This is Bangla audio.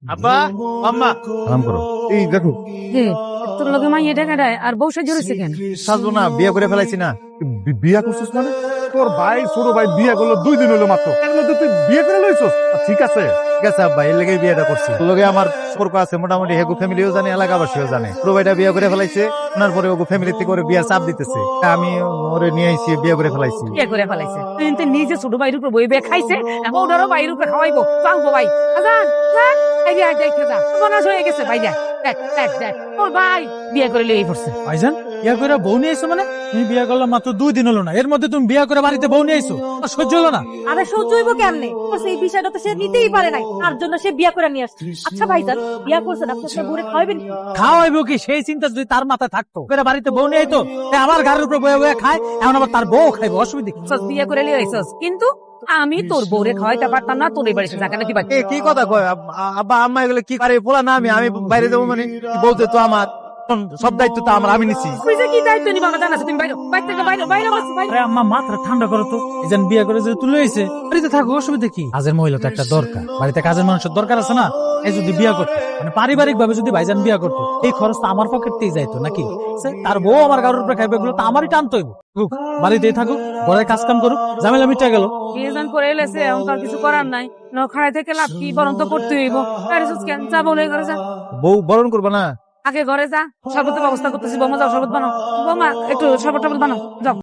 আব্বা আম্মা আরাম করো। এই দেখো কে তোর লগে মাইয়ে ঢাকাটায় আর বউ সাজে রয়েছে কেন? সাজবো না, বিয়ে করে ফেলাইছি না। বিয়া করছিস মানে? তোর ভাই ছোট ভাই বিয়ে করলো 2 দিন হলো মাত্র, এর মধ্যে তুই বিয়ে করে লইছস? ঠিক আছে আব্বা, এর লেগে বিয়েটা করছি। তোর লগে আমার সম্পর্ক আছে মোটামুটি, হেগু ফ্যামিলিও জানে, এলাকাবাসীও জানে। ছোট ভাইটা বিয়ে করে ফেলাইছে, ওনার পরে ওগু ফ্যামিলি থেকে ওরে বিয়ার চাপ দিতেছে। আমি ওরে নিয়ে আইছি, বিয়ে করে ফেলাইছি। বিয়ে করে ফেলাইছে তুই নিজে ছোট ভাইয়ের উপর বই বে খাইছে, বউটারও ভাইয়ের উপরে খাওয়াইবো। চলবো ভাই আজান এই যে দেখে যা মনাস হয়ে গেছে ভাই। দেখ দেখ দেখ দেখ তোর ভাই বিয়ে করে লিয়ে পড়ছে। ভাইজান বিয়া করে বউ নিয়ে আইছো মানে? তুমি বিয়া করলাম মাত্র 2 দিন হলো না, এর মধ্যে তুমি বিয়া করে বাড়িতে বউ নিয়ে আইছো? আর সহ্য হলো না? আরে সহ্য হইব কেমনে? সেই বিষয়টা তো সে নিতেই পারে নাই, তার জন্য সে বিয়া করে নিয়ে আসছে। আচ্ছা ভাইজান, বিয়া করছেন আপনি আপনার বউরে খাওয়াবেন? খাওয়াইবো কি সেই চিন্তা যদি তার মাথায় থাকতো, করে বাড়িতে বউ নিয়ে আইতো, আমার ঘরের উপর বয়ে বয়ে খায়, এখন আবার তার বউ খাইবো, অসুবিধা কি? বিয়ে করে লিয়ে আইছস, কিন্তু আমি তোর বউরে খাওয়াইতে পারতাম না, তোর বাড়িতে থাকা নাকি বাকি। এ কি কথা কয় আব্বা আম্মা, এগুলো কি করে? বলা না আমি আমি বাইরে যাবো মানে? বলতে তো আমার সব দায়িত্ব তো আমার, আমি নিছি। তুই যে কি দায়িত্ব নিবা আমার জানা আছে? তুমি বাইরে বাইরে থেকে বাইরে বাইরে বসো বাইরে। আরে আম্মা মাথা ঠান্ডা করো তো, এই যেন বিয়ে করে যদি তুলে হয়েছে বাড়িতে থাকো, অসুবিধা কি? কাজের মহিলা তো একটা দরকার, বাড়িতে কাজের মানুষের দরকার আছে না? এই যদি বিয়া করতো, মানে পারিবারিক ভাবে যদি ভাইজান বিয়া করতো, এই খরচ তো আমার পকেট থেকেই যাইতো নাকি? তার বউ আমার কারোর উপরে খাইবে, এগুলো তো আমারই টানতে হইব। বাড়িতেই থাকুক, ঘরে কাজ কাম করুক, ঝামেলা মিটে গেল। বিয়ে জন করে এলেছে, এখন তার কিছু করার নাই। খাড়াই থেকে লাভ কি? বরং তো করতে হইব। কেন যা বলে ঘরে যা, বউ বরণ করবো না? আগে ঘরে যা, শরবতের ব্যবস্থা করতেছি। বোমা যাও শরবত বানাও, বোমা একটু শরবত টরবত বানাও যাও।